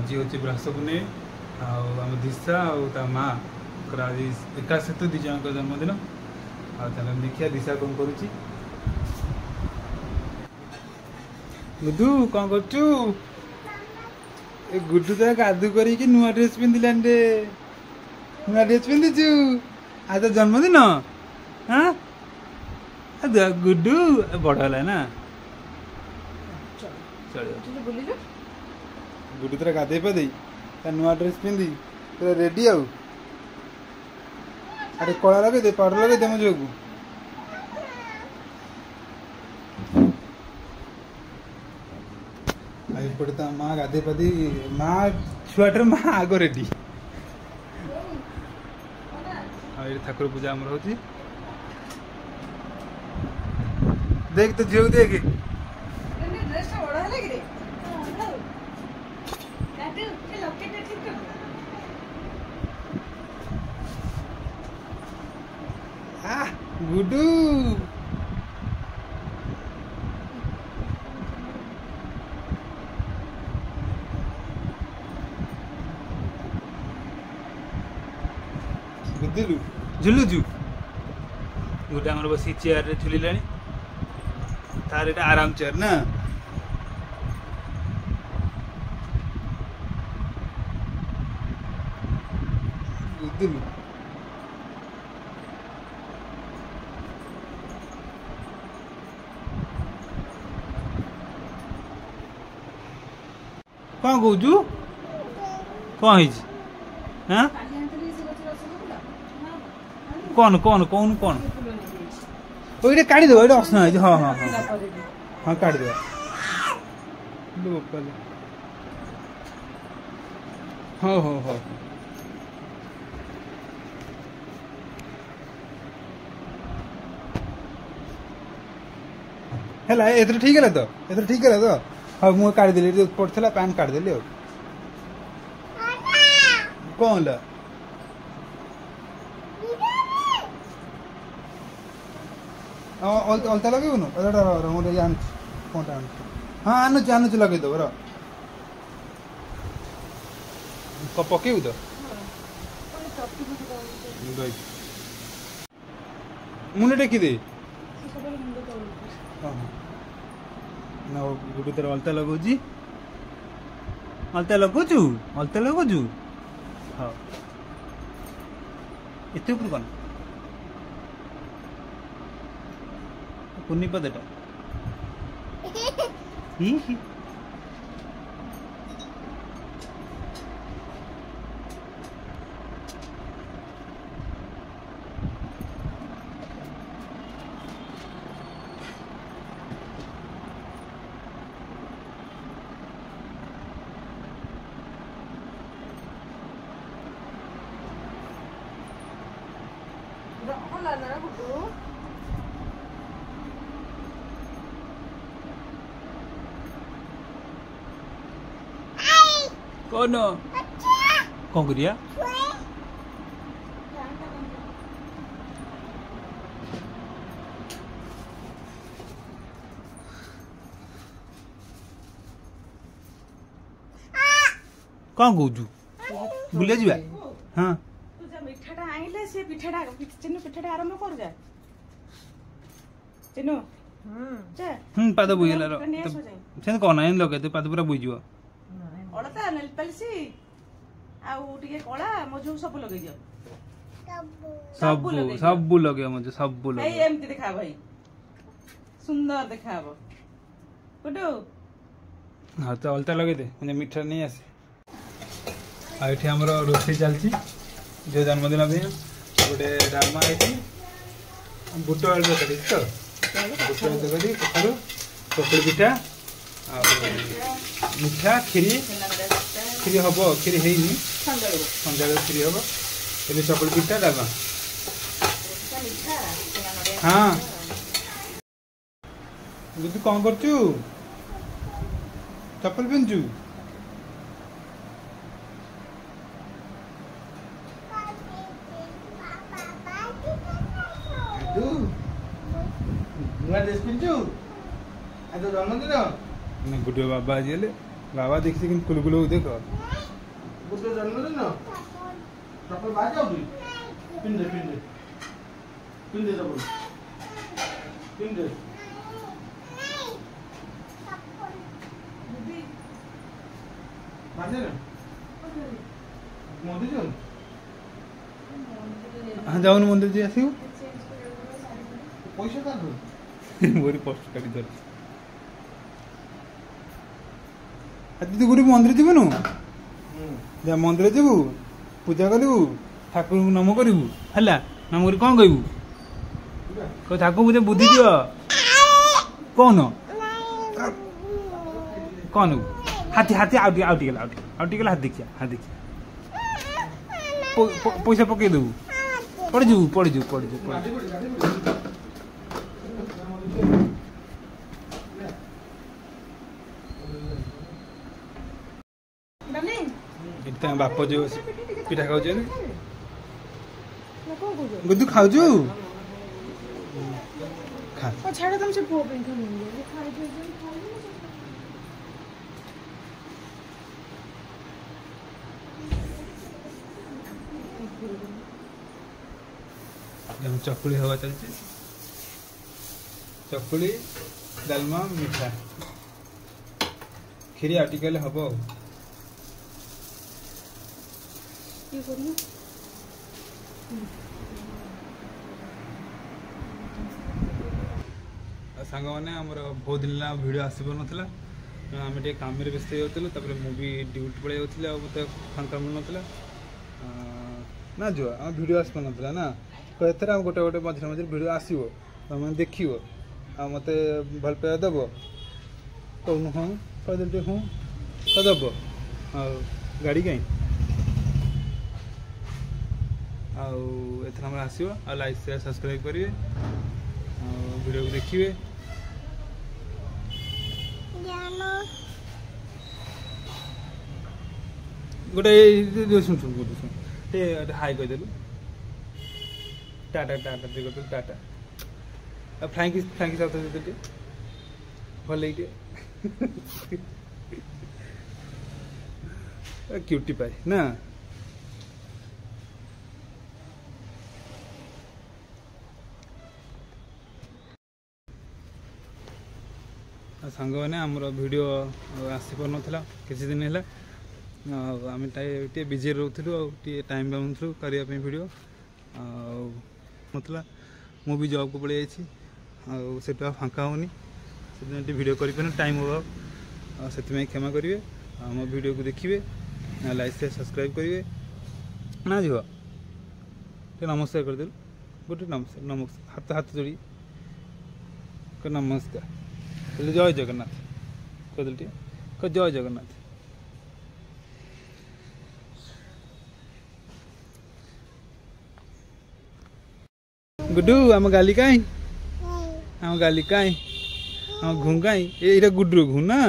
आज हूँ बृहस्पति आम दिशा और माँ आज एका सेतु दी जन जन्मदिन आम देखिए दिशा कौन करुच्ची गुड्डू कौन करू गुड्डू तो गाधु कर नुआ ड्रेस पिंधिलान रे नुआ ड्रेस पिंधिचु आज तो जन्मदिन हाँ गुड्डू बड़ है ना चलो गुड्डू तेरा गाधे पादे नुआ ड्रेस पिंधि पूरा रेडी आउ अरे कला लगे दे पाउडर लगे दे मो झील को पड़े तो माँ गाधे पादी माँ छुआटर माँ आग रेडी ठाकुर पूजा आम हो देख तो झील देख गुड्डू झुलुचु गोटे आम बस चेयर रे झुलिला तार एटा आराम चेयर ना गुड्डू कौन कौचु कौन हाँ कौन कौन कौन कौन ये काढ़ी दो ये असना है हाँ हाँ हाँ हाँ काढ़ी दो हाँ हाँ हाँ है एथर ठीक है तो एथर ठीक है तो हाँ मुझे काढ़ी देली पड़ता पैन काढ़ी देली कौन ला अलता लगे मोटे कौटा हाँ आनुच आनुच लगे दो पकेबू तो मुंडे टेकी दे गुड्डू तेरा अलता लगौची अलता लगौचु हाँ एत ऊपर कौन पुन्नी पदेटा कौन कौन करिया कौन कौचु बुले जीवा हाँ मिठाटा आइले से पिठाटा चिन्नु पिठाटा आरंभ कर जा चिन्नु पाद बुझेला से कौन एन लगे तो पाद पूरा बुझियो अलता नेल पॉलिसी आउ टिके कला मजू सब लगे दियो सब लगे मजू सब लगे ए एमती देखा भाई सुंदर देखाबो गुड्डू हाँ तो अलता लगे दे मुझे मीठा नहीं आसे आ एठी हमरो रोटी चलची जो जन्मदिन भी गोटे डालमा है बुट आलू तरकारी तो बुट आलू तरकारी कखरू चकुली पिठा मिठा खीरी खीरी हम खीरी है सन्ध्या खीरी हम ये चकुली पिठा डालमा हाँ तू कौन करचु चप्पल पिंधु नुआ ड्रेस पिंधु आज जन्मदिन गुड्डू बाबा आज बाबा देखी कुलकुल देख गुड्डू जन्मदिन चप्पल बाहर जाओ पिन दे चप्पल पिन दे बाजे ना मंदिर जाओ हाँ जाऊन मंदिर जी आसू पैसा का दो मोरी पोस्ट काटी दर दीदी गुरु मंदिर जीवनु जा मंदिर जीवु पूजा करू ठाकुर नम करू है नम कर कौन कहबू कह ठाकुर मुझे बुद्धि दियो कौन कौन हाथी हाथी आउटी गला हाथ देखिया पैसा पकई देबू पड़ जू बाप जो पिठा खाऊ गुद्दू खाऊ खा छाड़ तुम से पुओ पे चकुली हवा चलती चकुली डालमा मिठा खीरी आटिकल हम सांग मैंने बहुत दिन भिड आस पार नाला आम कम व्यस्त हो मुझे ड्यूटी पड़े जाऊँ मत फांका मिल ना जो आम भिड आस पार ना ना एथर गोटे गोटे मझे मझे भिड आसो तुम देख मत भल पाइबा दब कौन हाँ कदे हाँ तो दब गाड़ी कहीं आम आसो लाइक शेयर सब्सक्राइब करेंगे वीडियो को देखिए गोटे सुन सुन गोटे सुन हाई कहीदेलु टाटा टाटा देखो टाटा फ्रांकी फ्रांकी साथ भल क्यूटी पाए ना सांग मैंने आमर भिड आसी पार ना किसी दिन है आम बिजी रोलु टाइम पाऊनु करने भिड मतलब मुझे जॉब को पड़े से फांका होनी से भिड कर टाइम अभाव से क्षमा करेंगे आम भिड को देखिए लाइक शेयर सब्सक्राइब करेंगे ना झील नमस्कार करदेलु गोटे नमस्कार नमस्कार हाथ हाथ जोड़ी नमस्कार जय जगन्नाथ कहदेल जय जगन्नाथ गुड्डू आम गाली कहीं आम गाली कहीं आम घूम कहीं ये गुड्डू घूम ना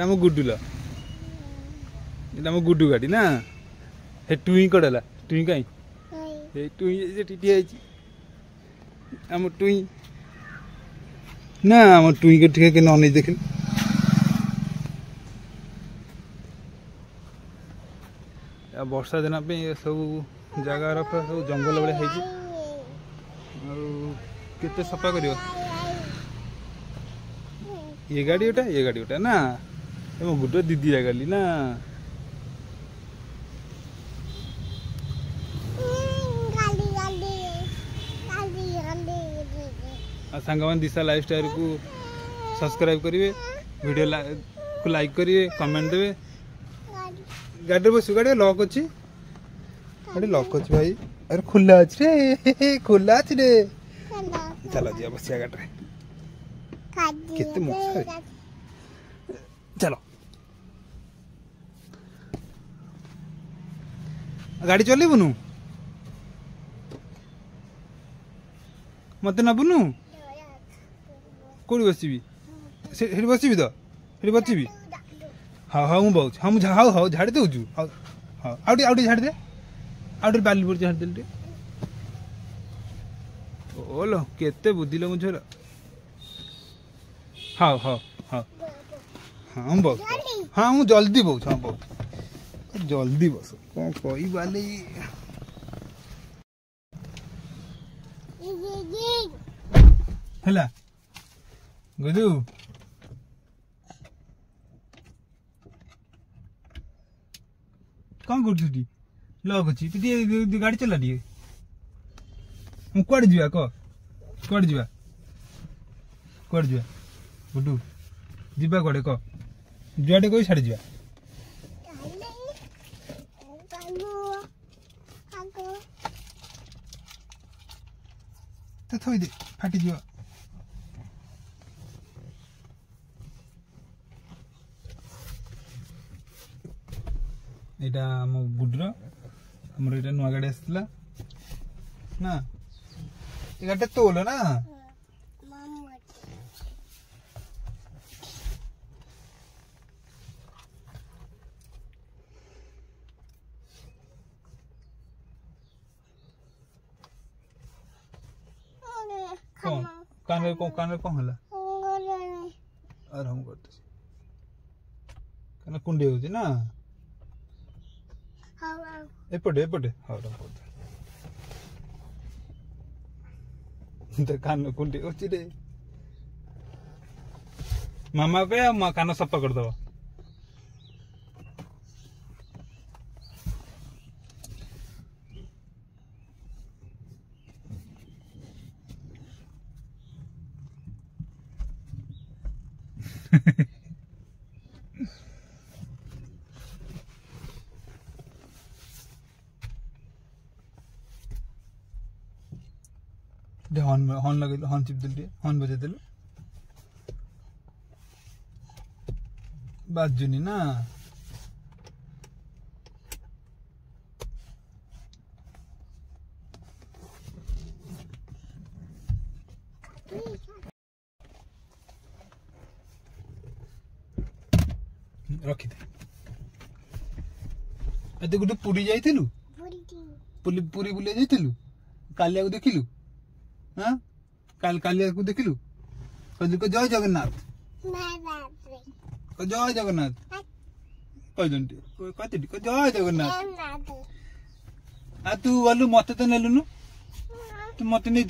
आम गुड्डू आम गुड्डू गाड़ी ना हे टुई कड़ला टुई कहीं टुई टीटी आम टुई ना आम टुई के टे नहीं देख वर्षा दिन सब जगार सब जंगल भाई है केते सफा कर ये गाड़ी उठा ना गुड्डू दीदी गाली ना सांग मैंने दिशा लाइफस्टाइल को सब्सक्राइब करेंगे वीडियो को लाइक करेंगे कमेंट देवे गाड़ी बस गाड़ी लॉक अच्छी गाड़ी लॉक अच्छी भाई अरे खुला अच्छे रे खुला अच्छे रे चलो जी बसिया गाड़ी केते मजा चलो गाड़ी चलबुनु मत नबुनु कौन बसबी बसबी तो बसबी हाँ हाँ मुझे बहुत हाँ मुझे हाँ हाँ झाड़ दूँ हाँ हाँ आउटे झाड़ दे आउटे बाली पड़ झाड़ दे ओलो केते बुद्धि लो मुझे हाँ हाँ हाँ हाँ बहुत हाँ मुझे जल्दी बहुत हाँ बहुत जल्दी बस कौन कोई वाले हला गुदू कौन कर लग अच्छी गाड़ी चला दिए ମୁଁ କୁଆଡେ ଯିବା କହ କୁଆଡେ ଯିବା ବୁଡୁ ଯିବା କୁଆଡେ କହ ଯୁଆଡେ କହି ଛାଡି ଯିବା ତ ଥୋଇ ଦେ ଫାଟିଯିବ ଏଇଟା ଆମ ବୁଡୁର ଆମର ଏଇଟା ନୂଆ ଗାଡି ଆସିଥିଲା ନା ये गाड़ी तोल ना कौन कान कौन हला और हम करते कान कुंडी होती ना एपटे एपटे हाँ हम करते कान कुंडी अच्छी रे मामा पे कान सफा कर दो हॉर्न लगे हॉर्न चिप दिल हॉर्न बजे दिल बाजुनी ना रखी दे एते गुटे पुरी जाइथिलु पुरी बुले जाइथिलु कालिया को देखिलु हाँ कालिया को देखिलु कहलु को जय जगन्नाथ को जय जगन्नाथ कहजंती कहती को जय जगन्नाथ आ तू वालु मते तो नेलुनु तू मते नहीं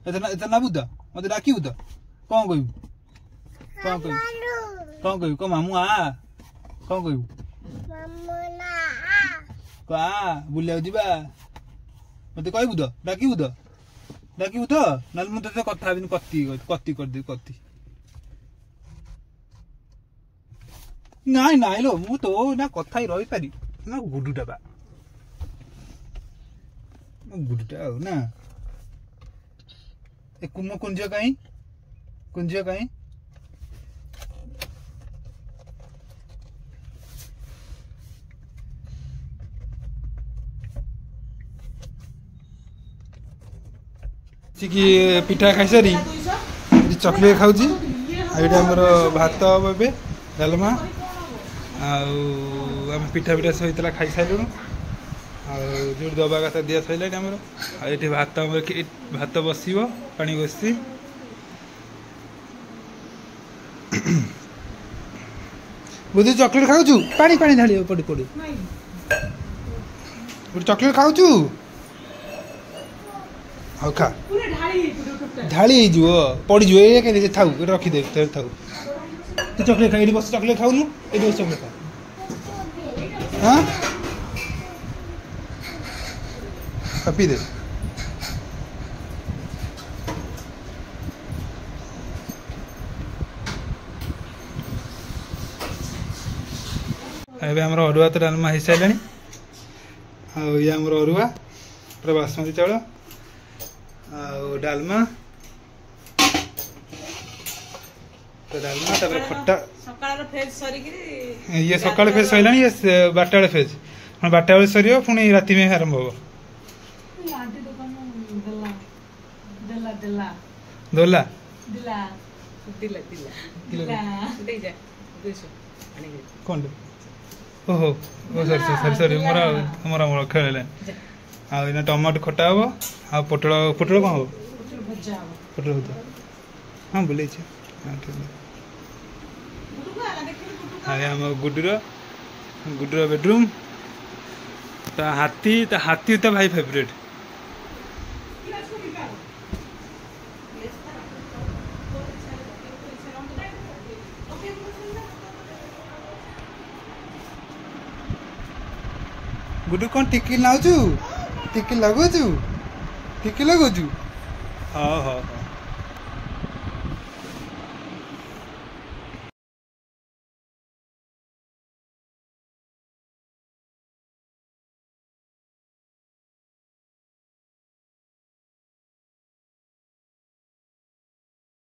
एतना बुदा मते डाकी बुदा कौन कहू को मामू आ कौन कहू का बुलिया जीवा मते कहबू तो डाकिबू तो नल मु तो कथा बिन कत्ती कर दे कत्ती नाई लो मु तो ना कथा ही रही पारी ना गुडुटा बा गुडुटा ना ए कुम कुंज कहीं पिठा खाई सारी चकलेट खाऊँ आमर भात हम ए डालमा आम पिठा सहित खाई सारूँ जो दबा कथा दिया सर आमर ये भात बस पानी बसी बुद्धि चकलेट खाऊ पानी ढाल पड़ पड़ चकलेट खाऊ हाँ खा ढाली पड़ज थाऊ रखीदे थाऊ तू चकलेट खा बस चकलेट खाऊनु ये बस चकलेट खा हाँ पी दे आमर अरुआ तो डालमा हो सारे ये आमर अरुआ पूरा बासमती चाउल डालमा तो डालमा तापर खट्टा सकाळ फेज सरी कि ये सकाळ फेज सइला ये 12टा बेले फेज हम 12टा बेले सरियो पुनी राति में आरंभ हो लाडी दुकान दला दोला दिला दिला दिला दे जा 200 आने कोन ओहो ओ सॉरी मोरा खेले आ इना टमाटो खट्टा हो आ पोटल कौन हो पोटल भजा हाँ बोले हाँ ठीक है आम गुडुर गुड्डूर बेडरूम ता हाथी ता भाई फेवरेट गुड्डू कौन टिकी लाउचु टिकी लगुचु हाँ हाँ